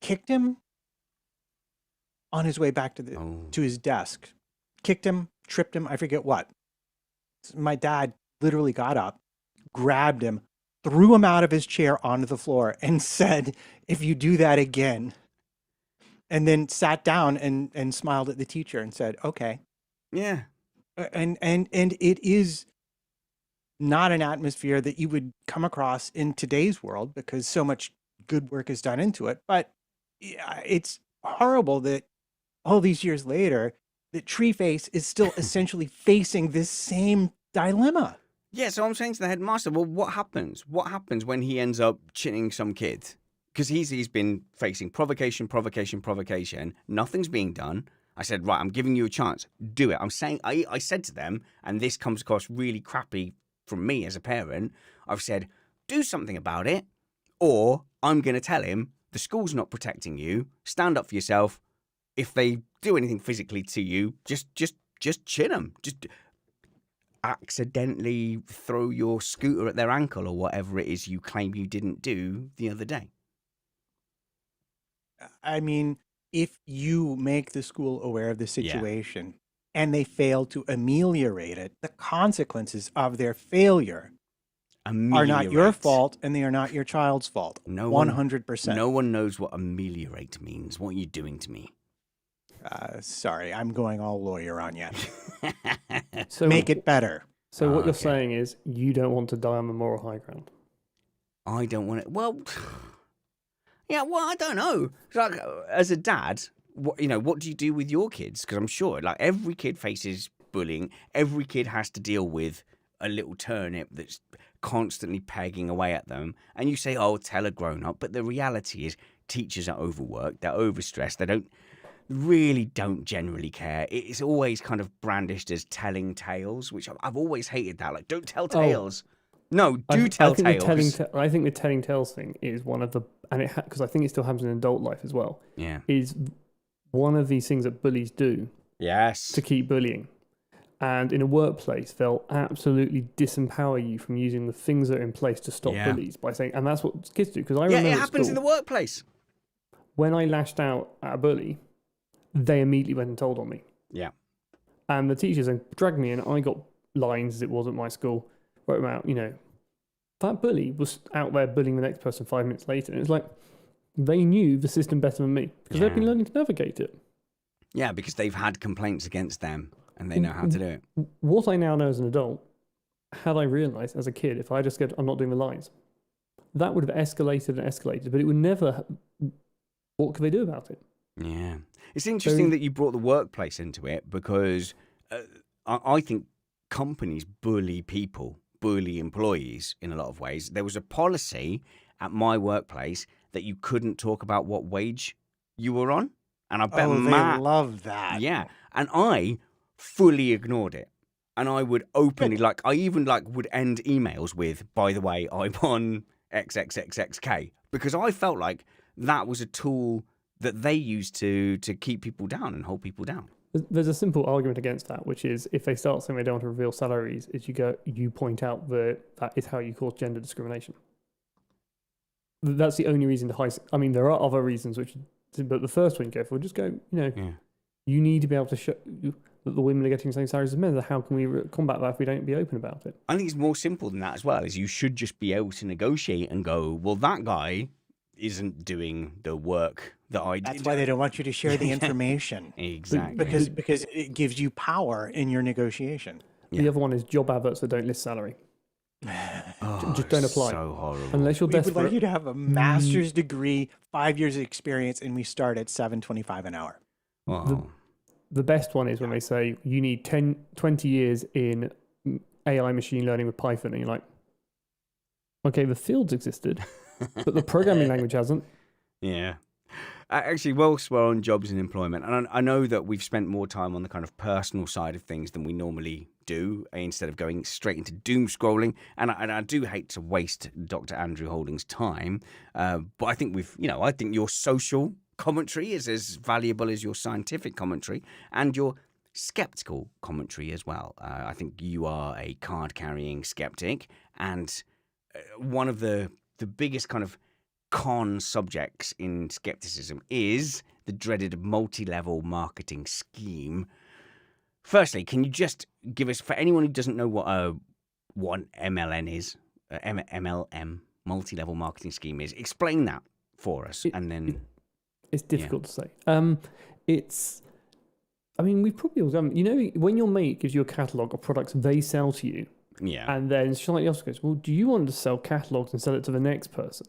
kicked him on his way back to his desk. Kicked him, tripped him, I forget what. My dad literally got up, grabbed him, threw him out of his chair onto the floor and said, if you do that again, and then sat down and smiled at the teacher and said, okay. Yeah. And it is not an atmosphere that you would come across in today's world, because so much good work is done into it. But it's horrible that all these years later, that Treeface is still essentially facing this same dilemma. Yeah, so I'm saying to the headmaster, well, what happens? What happens when he ends up chinning some kid? Because he's been facing provocation. Nothing's being done. I said, right, I'm giving you a chance. Do it. I'm saying, I said to them, and this comes across really crappy from me as a parent, I've said, do something about it, or I'm going to tell him the school's not protecting you. Stand up for yourself. If they do anything physically to you, just chin them. Just accidentally throw your scooter at their ankle or whatever it is you claim you didn't do the other day. I mean, if you make the school aware of the situation and they fail to ameliorate it, the consequences of their failure are not your fault, and they are not your child's fault. 100%. No one knows what ameliorate means. What are you doing to me? Sorry, I'm going all lawyer on you. So make it better. So what you're saying is you don't want to die on the moral high ground. I don't want it. Well, yeah. Well, I don't know. Like, as a dad, what do you do with your kids? Because I'm sure, like, every kid faces bullying. Every kid has to deal with a little turnip that's constantly pegging away at them. And you say, "Oh, tell a grown up," but the reality is, teachers are overworked. They're overstressed. They don't generally care. It's always kind of brandished as telling tales, which I've always hated that. Like, don't tell tales. No, tell tales. I think the telling tales thing is one of the, and because I think it still happens in adult life as well. Yeah, is one of these things that bullies do. Yes. To keep bullying, and in a workplace, they'll absolutely disempower you from using the things that are in place to stop bullies by saying, and that's what kids do. Because I remember it happens in the workplace. When I lashed out at a bully, they immediately went and told on me. Yeah. And the teachers then dragged me in. I got lines, as it was at my school, wrote them out, that bully was out there bullying the next person 5 minutes later. And it's like, they knew the system better than me because they've been learning to navigate it. Yeah, because they've had complaints against them and they know how to do it. What I now know as an adult, had I realised as a kid, if I just said, I'm not doing the lines, that would have escalated and escalated, but it would never, what could they do about it? Yeah. It's interesting that you brought the workplace into it because I think companies bully people, bully employees in a lot of ways. There was a policy at my workplace that you couldn't talk about what wage you were on. And I bet they love that. Yeah. And I fully ignored it. And I would openly, I even would end emails with, by the way, I'm on XXXXK, because I felt like that was a tool that they use to keep people down and hold people down. There's a simple argument against that, which is if they start saying they don't want to reveal salaries, is you point out that is how you cause gender discrimination. That's the only reason there are other reasons, but the first one you go for, just go, you need to be able to show that the women are getting the same salaries as men. How can we combat that if we don't be open about it? I think it's more simple than that as well, is you should just be able to negotiate and go, well, that guy isn't doing the work that I did. That's why they don't want you to share the information. Exactly. Because it gives you power in your negotiation. The other one is job adverts that don't list salary. Just don't apply. So horrible. Unless you're desperate. We would like you to have a master's degree, 5 years of experience, and we start at $7.25 an hour. Wow. The best one is when they say you need 20 years in AI machine learning with Python, and you're like, okay, the fields existed, but the programming language hasn't. Yeah. Actually, whilst we're on jobs and employment, and I know that we've spent more time on the kind of personal side of things than we normally do, instead of going straight into doom scrolling, and I do hate to waste Dr. Andrew Holding's time, but I think I think your social commentary is as valuable as your scientific commentary and your skeptical commentary as well. I think you are a card-carrying skeptic, and one of the biggest kind of con subjects in skepticism is the dreaded multi-level marketing scheme. Firstly, can you just give us, for anyone who doesn't know what MLM is, MLM, multi-level marketing scheme is, explain that for us, and then... It's difficult to say. We've probably all done, when your mate gives you a catalogue of products they sell to you, and then slightly else goes, well, do you want to sell catalogues and sell it to the next person?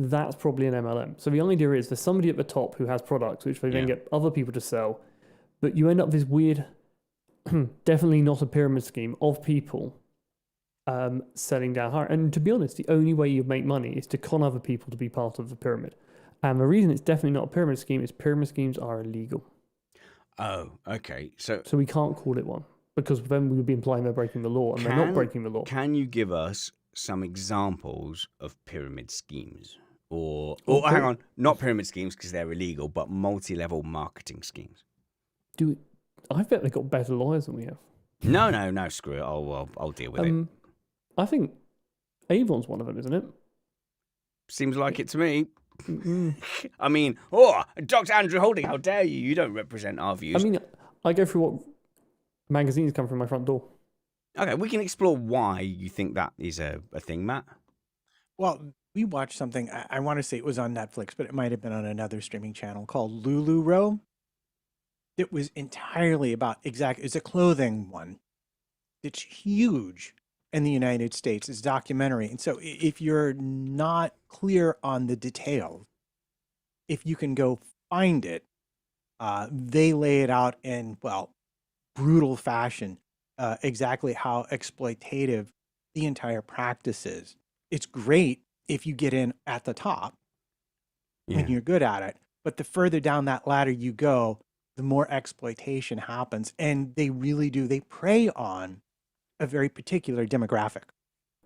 That's probably an MLM. So the idea is there's somebody at the top who has products which they then get other people to sell, but you end up with this weird, definitely not a pyramid scheme of people selling down higher. And to be honest, the only way you make money is to con other people to be part of the pyramid. And the reason it's definitely not a pyramid scheme is pyramid schemes are illegal. Oh, okay. So So we can't call it one because then we would be implying they're breaking the law, and they're not breaking the law. can you give us some examples of pyramid schemes? Or Or hang on, not pyramid schemes because they're illegal, but multi-level marketing schemes. I bet they've got better lawyers than we have. No, screw it. I'll deal with it. I think Avon's one of them, isn't it? Seems like it to me. Mm-mm. I mean, Dr. Andrew Holding, how dare you? You don't represent our views. I mean, I go through what magazines come from my front door. Okay, we can explore why you think that is a thing, Matt. Well, we watched something, I want to say it was on Netflix, but it might have been on another streaming channel called Lulu Row. It was entirely about it's a clothing one. It's huge in the United States. It's a documentary. And so if you're not clear on the details, if you can go find it, they lay it out in, well, brutal fashion, exactly how exploitative the entire practice is. It's great if you get in at the top and you're good at it. But the further down that ladder you go, the more exploitation happens. And they really do. They prey on a very particular demographic.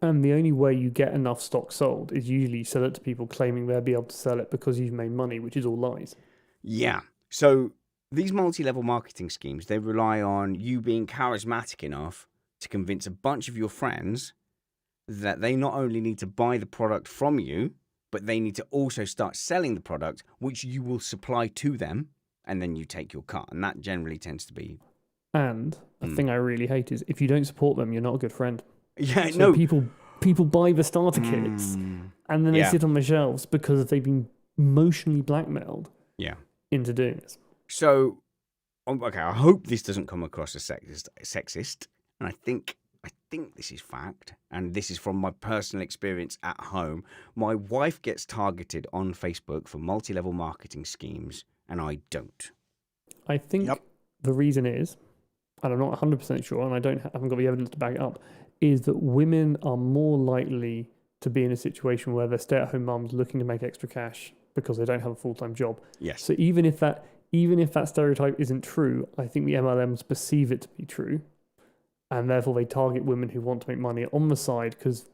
And the only way you get enough stock sold is usually you sell it to people claiming they'll be able to sell it because you've made money, which is all lies. Yeah. So these multi-level marketing schemes, they rely on you being charismatic enough to convince a bunch of your friends that they not only need to buy the product from you, but they need to also start selling the product, which you will supply to them, and then you take your cut. And that generally tends to be... And a thing I really hate is if you don't support them, you're not a good friend. Yeah, so no. People buy the starter kits and then they sit on the shelves because they've been emotionally blackmailed into doing this. So, okay, I hope this doesn't come across as sexist, and I think this is fact, and this is from my personal experience at home. My wife gets targeted on Facebook for multi-level marketing schemes, and I don't. I think the reason is, and I'm not 100% sure, and I haven't got the evidence to back it up, is that women are more likely to be in a situation where they're stay-at-home mums looking to make extra cash because they don't have a full-time job. Yes. So even if that stereotype isn't true, I think the MLMs perceive it to be true, and therefore they target women who want to make money on the side because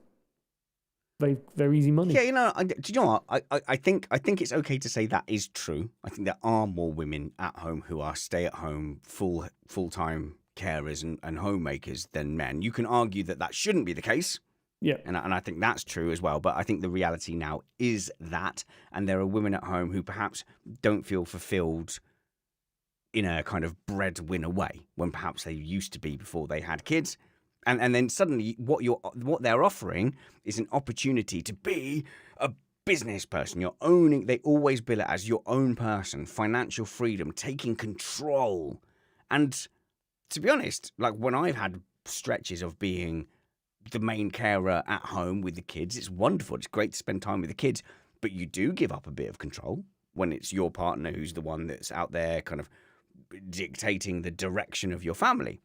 they're easy money. Yeah, do you know what? I think it's okay to say that is true. I think there are more women at home who are stay-at-home, full-time carers and homemakers than men. You can argue that shouldn't be the case. Yeah. And I think that's true as well. But I think the reality now is that, and there are women at home who perhaps don't feel fulfilled in a kind of breadwinner way when perhaps they used to be before they had kids. And then suddenly what they're offering is an opportunity to be a business person. They always bill it as your own person, financial freedom, taking control. And to be honest, like when I've had stretches of being the main carer at home with the kids, it's wonderful. It's great to spend time with the kids, but you do give up a bit of control when it's your partner who's the one that's out there kind of dictating the direction of your family.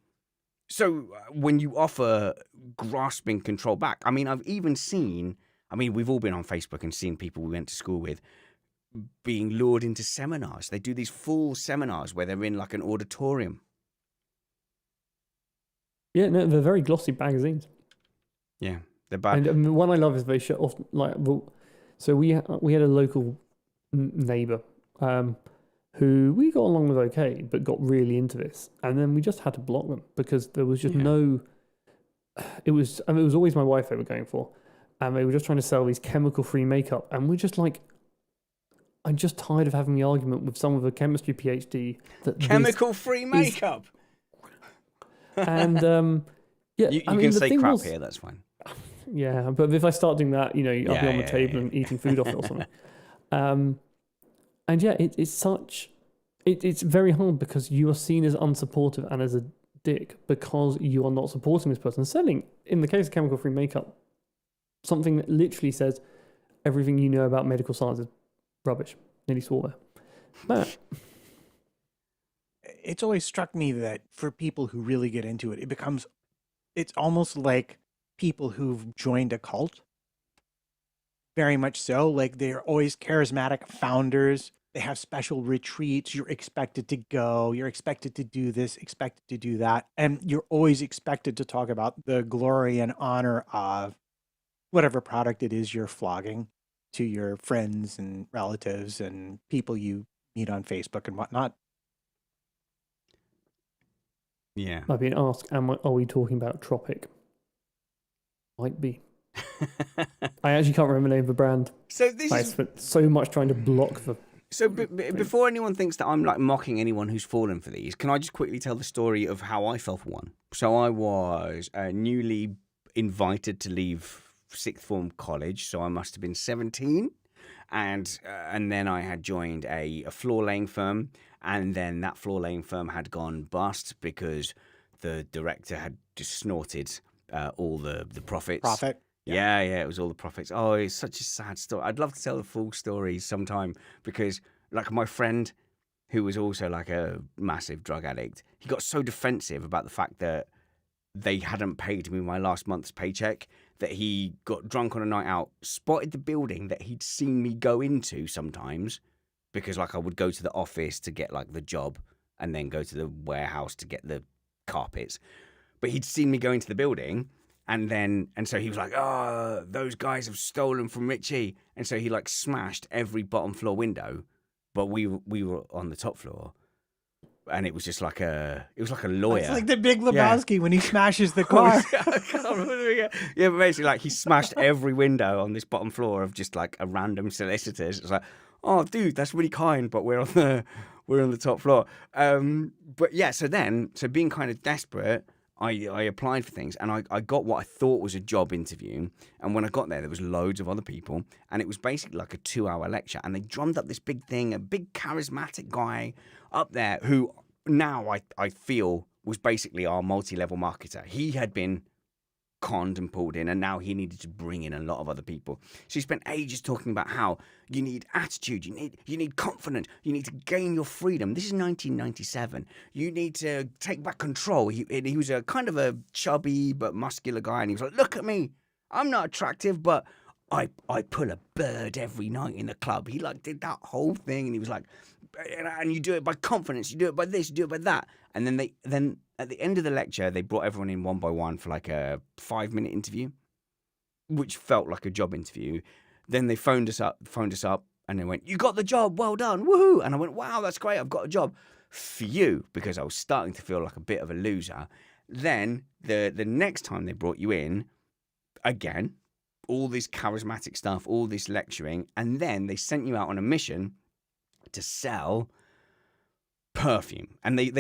So when you offer grasping control back, I mean, I've even seen, we've all been on Facebook and seen people we went to school with being lured into seminars. They do these full seminars where they're in like an auditorium. Yeah, no, they're very glossy magazines. Yeah, they're bad. And the one I love is they show off, so we had a local neighbour who we got along with okay, but got really into this, and then we just had to block them because there was just no. It was always my wife they were going for, and they were just trying to sell these chemical-free makeup, and we're just like, I'm just tired of having the argument with someone with a chemistry PhD that chemical-free makeup. And you can say crap here. That's fine. Yeah, but if I start doing that, I'll be on the table and eating food off it or something. And yeah, it's very hard because you are seen as unsupportive and as a dick because you are not supporting this person. Selling, in the case of chemical-free makeup, something that literally says everything you know about medical science is rubbish. Nearly swore there. But it's always struck me that for people who really get into it, it's almost like people who've joined a cult. Very much so. Like they're always charismatic founders They have special retreats. You're expected to go. You're expected to do this, expected to do that. And you're always expected to talk about the glory and honor of whatever product it is you're flogging to your friends and relatives and people you meet on Facebook and whatnot. Yeah. I've been asked, are we talking about Tropic? Might be. I actually can't remember the name of the brand. So this I is spent so much trying to block the. so. Before anyone thinks that I'm like mocking anyone who's fallen for these, can I just quickly tell the story of how I fell for one? So I was newly invited to leave sixth form college, so I must have been 17, and then I had joined a floor laying firm, and then that floor laying firm had gone bust because the director had just snorted all the profits. Profit. Yeah, it was all the profits. Oh, it's such a sad story. I'd love to tell the full story sometime because, like, my friend, who was also like a massive drug addict, he got so defensive about the fact that they hadn't paid me my last month's paycheck that he got drunk on a night out, spotted the building that he'd seen me go into sometimes because, like, I would go to the office to get, like, the job and then go to the warehouse to get the carpets. But he'd seen me go into the building. And so he was like, oh, those guys have stolen from Richie. And so he like smashed every bottom floor window, but we were on the top floor. And it was just like a lawyer. It's like the Big Lebowski when he smashes the car. Yeah, but basically like he smashed every window on this bottom floor of just like a random solicitor's. It's like, oh dude, that's really kind, but we're on the top floor. But yeah, so being kind of desperate, I applied for things and I got what I thought was a job interview. And when I got there was loads of other people. And it was basically like a 2-hour lecture. And they drummed up this big thing, a big charismatic guy up there who now I feel was basically our multi-level marketer. He had been conned and pulled in, and now he needed to bring in a lot of other people. So he spent ages talking about how you need attitude, you need confidence, you need to gain your freedom. This is 1997. You need to take back control. He was a kind of a chubby but muscular guy, and he was like, "Look at me, I'm not attractive, but I pull a bird every night in the club." He like did that whole thing, and he was like, "And you do it by confidence, you do it by this, you do it by that." And then at the end of the lecture, they brought everyone in one by one for like a 5-minute interview, which felt like a job interview. Then they phoned us up and they went, "You got the job, well done, woohoo." And I went, "Wow, that's great, I've got a job." For you, because I was starting to feel like a bit of a loser. Then the next time they brought you in, again, all this charismatic stuff, all this lecturing, and then they sent you out on a mission to sell perfume. And they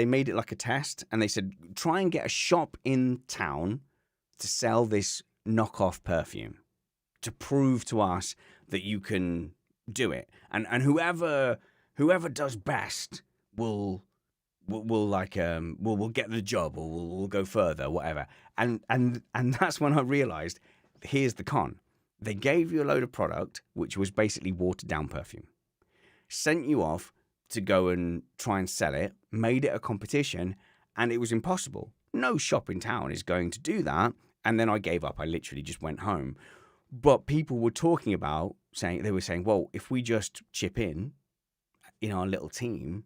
made it like a test, and they said, try and get a shop in town to sell this knockoff perfume to prove to us that you can do it. And whoever does best will get the job, or will go further, whatever. And that's when I realized, here's the con. They gave you a load of product, which was basically watered down perfume, sent you off to go and try and sell it, made it a competition, and it was impossible. No shop in town is going to do that. And then I gave up. I literally just went home. But people were talking about they were saying, well, if we just chip in our little team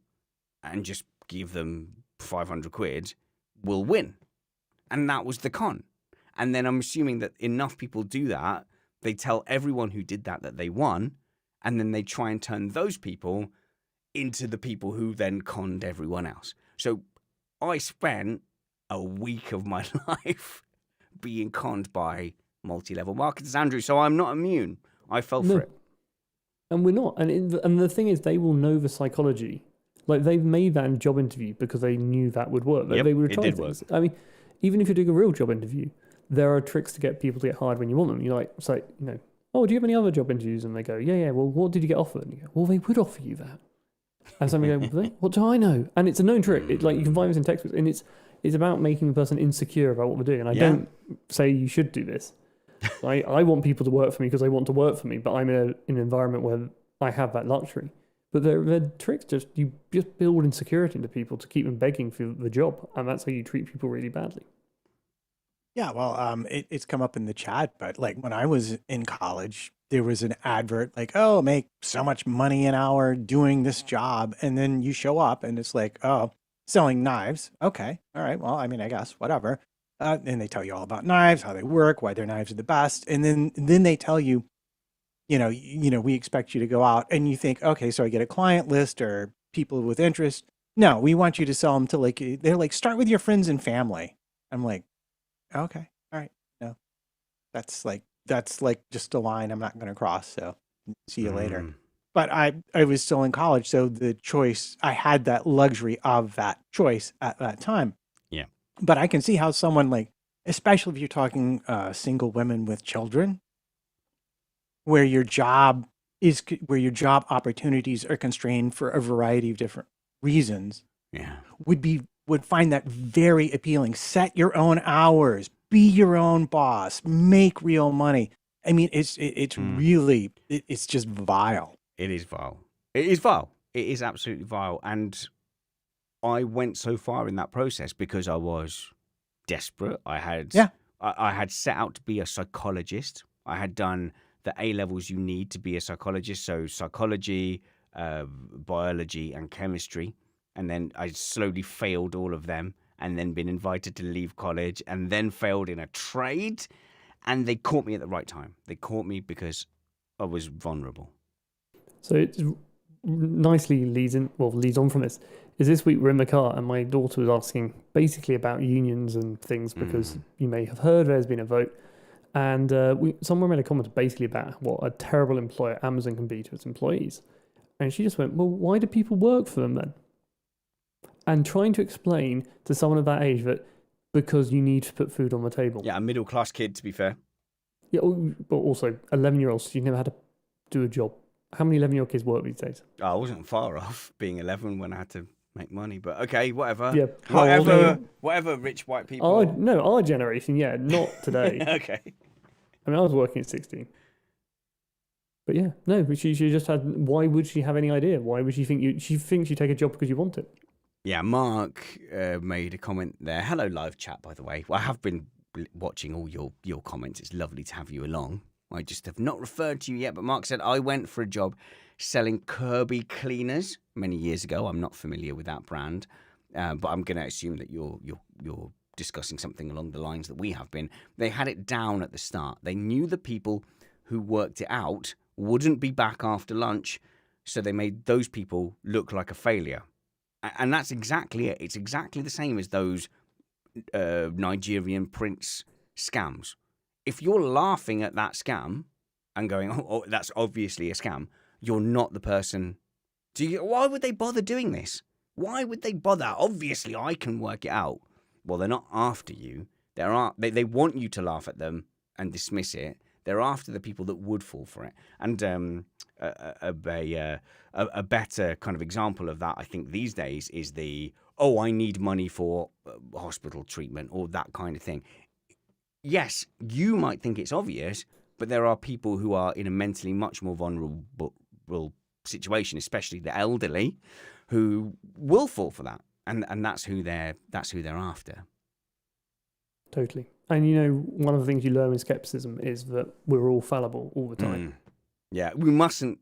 and just give them 500 quid, we'll win. And that was the con. And then I'm assuming that enough people do that, they tell everyone who did that they won, and then they try and turn those people into the people who then conned everyone else. So I spent a week of my life being conned by multi-level marketers, Andrew, so I'm not immune. I fell for it. And we're not. And the thing is, they will know the psychology. Like, they've made that in job interview because they knew that would work. Like, they would have tried things. I mean, even if you're doing a real job interview, there are tricks to get people to get hired when you want them. You're like, say, oh, do you have any other job interviews? And they go, yeah, well, what did you get offered? And you go, well, they would offer you that. And somebody go, what do I know? And it's a known trick. Like, you can find this in textbooks, and it's about making the person insecure about what they're doing. And I don't say you should do this. I want people to work for me because they want to work for me, but I'm in an environment where I have that luxury. But they're tricks. You just build insecurity into people to keep them begging for the job, and that's how you treat people really badly. Yeah, well, it's come up in the chat, but like when I was in college, there was an advert like, oh, make so much money an hour doing this job. And then you show up and it's like, oh, selling knives. Okay. All right. Well, I mean, I guess whatever. And they tell you all about knives, how they work, why their knives are the best. And then they tell you, we expect you to go out, and you think, okay, so I get a client list or people with interest. No, we want you to sell them to they're like, start with your friends and family. I'm like, okay, all right. No, that's like just a line I'm not going to cross. So see you later. But I was still in college. So I had that luxury of that choice at that time. Yeah. But I can see how someone especially if you're talking single women with children, where your job opportunities are constrained for a variety of different reasons, would find that very appealing. Set your own hours, be your own boss, make real money. I mean, it's really it's just vile. It is vile. It is vile. It is absolutely vile. And I went so far in that process because I was desperate. I had set out to be a psychologist. I had done the A levels you need to be a psychologist. So psychology, biology, and chemistry. And then I slowly failed all of them, and then been invited to leave college, and then failed in a trade. And they caught me at the right time. They caught me because I was vulnerable. So it nicely leads on from this. Is this week we're in the car, and my daughter was asking basically about unions and things, because you may have heard there's been a vote. And someone made a comment basically about what a terrible employer Amazon can be to its employees. And she just went, well, why do people work for them then? And trying to explain to someone of that age that because you need to put food on the table. Yeah, a middle-class kid, to be fair. Yeah, but also 11-year-olds, you've never had to do a job. How many 11-year-old kids work these days? Oh, I wasn't far off being 11 when I had to make money, but okay, whatever. Yeah, whatever rich white people. Our generation, yeah, not today. Okay. I mean, I was working at 16. But yeah, no, she just had, why would she have any idea? Why would she think she thinks you take a job because you want it? Yeah, Mark made a comment there. Hello, live chat, by the way. Well, I have been watching all your comments. It's lovely to have you along. I just have not referred to you yet, but Mark said, I went for a job selling Kirby cleaners many years ago. I'm not familiar with that brand, but I'm going to assume that you're discussing something along the lines that we have been. They had it down at the start. They knew the people who worked it out wouldn't be back after lunch, so they made those people look like a failure. And that's exactly it. It's exactly the same as those Nigerian prince scams. If you're laughing at that scam and going, oh, that's obviously a scam, you're not the person. Why would they bother doing this? Why would they bother? Obviously, I can work it out. Well, they're not after you. They want you to laugh at them and dismiss it. They're after the people that would fall for it. And a better kind of example of that, I think, these days is I need money for hospital treatment or that kind of thing. Yes, you might think it's obvious, but there are people who are in a mentally much more vulnerable situation, especially the elderly, who will fall for that, and that's who they're after. Totally. And one of the things you learn in skepticism is that we're all fallible all the time. Yeah, we mustn't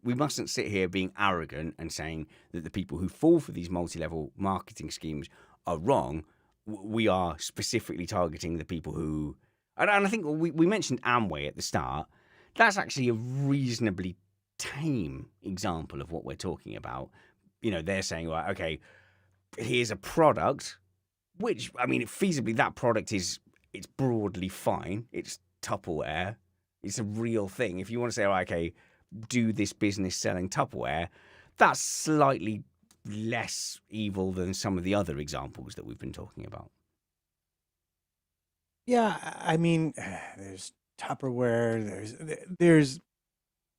sit here being arrogant and saying that the people who fall for these multi-level marketing schemes are wrong. We are specifically targeting the people who. And I think we mentioned Amway at the start. That's actually a reasonably tame example of what we're talking about. They're saying, right, okay, here's a product, which, I mean, feasibly, that product it's broadly fine. It's Tupperware. It's a real thing. If you want to say, right, okay, do this business selling Tupperware, that's slightly less evil than some of the other examples that we've been talking about. Yeah, I mean, there's Tupperware, there's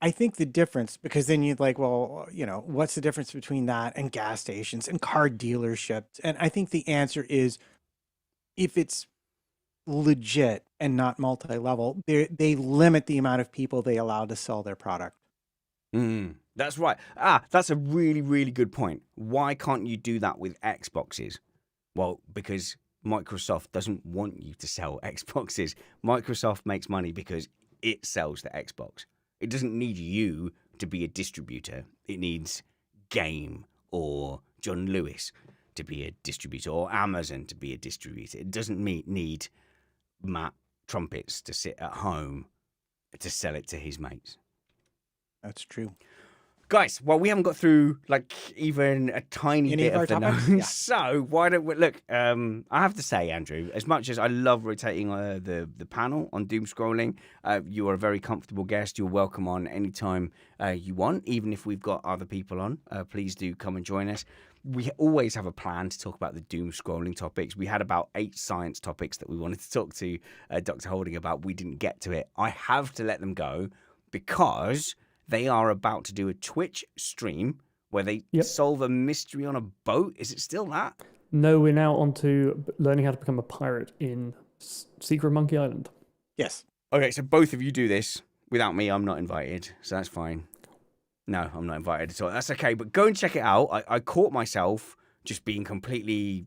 I think the difference, because then you'd like, well, what's the difference between that and gas stations and car dealerships? And I think the answer is, if it's legit and not multi-level, they limit the amount of people they allow to sell their product. That's right. That's a really, really good point. Why can't you do that with Xboxes? Well, because Microsoft doesn't want you to sell Xboxes. Microsoft makes money because it sells the Xbox. It doesn't need you to be a distributor. It needs Game or John Lewis to be a distributor, or Amazon to be a distributor. It doesn't need Matt Trumpets to sit at home to sell it to his mates. That's true. Guys, well, we haven't got through like even a tiny bit of the topics? notes. Yeah. So why don't we look? I have to say, Andrew, as much as I love rotating the panel on Doomscrolling, you are a very comfortable guest. You're welcome on anytime you want, even if we've got other people on. Please do come and join us. We always have a plan to talk about the Doomscrolling topics. We had about 8 science topics that we wanted to talk to Dr. Holding about. We didn't get to it. I have to let them go because they are about to do a Twitch stream where they solve a mystery on a boat. Is it still that? No, we're now on to learning how to become a pirate in Secret Monkey Island. Yes. Okay, so both of you do this. Without me, I'm not invited, so that's fine. No, I'm not invited at all. That's okay, but go and check it out. I caught myself just being completely...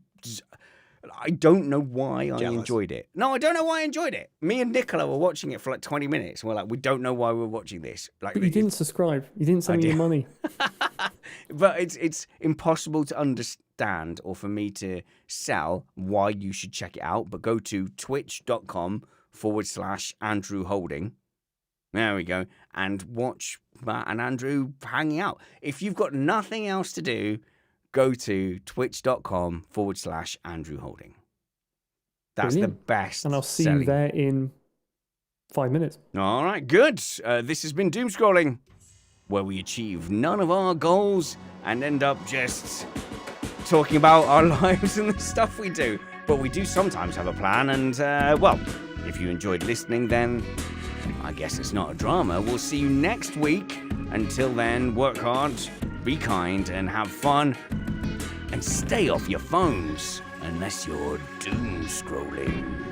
I don't know why I enjoyed it. No, I don't know why I enjoyed it. Me and Nicola were watching it for like 20 minutes. And we're like, we don't know why we're watching this. Like, but you didn't subscribe. You didn't send me your money. But it's impossible to understand or for me to sell why you should check it out. But go to twitch.com/Andrew Holding. There we go. And watch Matt and Andrew hanging out. If you've got nothing else to do, go to twitch.com/Andrew Holding. That's Brilliant. The best. And I'll see you there in 5 minutes. All right, good. This has been Doomscrolling, where we achieve none of our goals and end up just talking about our lives and the stuff we do. But we do sometimes have a plan, and, well, if you enjoyed listening, then I guess it's not a drama. We'll see you next week. Until then, work hard, be kind, and have fun. And stay off your phones, unless you're doom scrolling.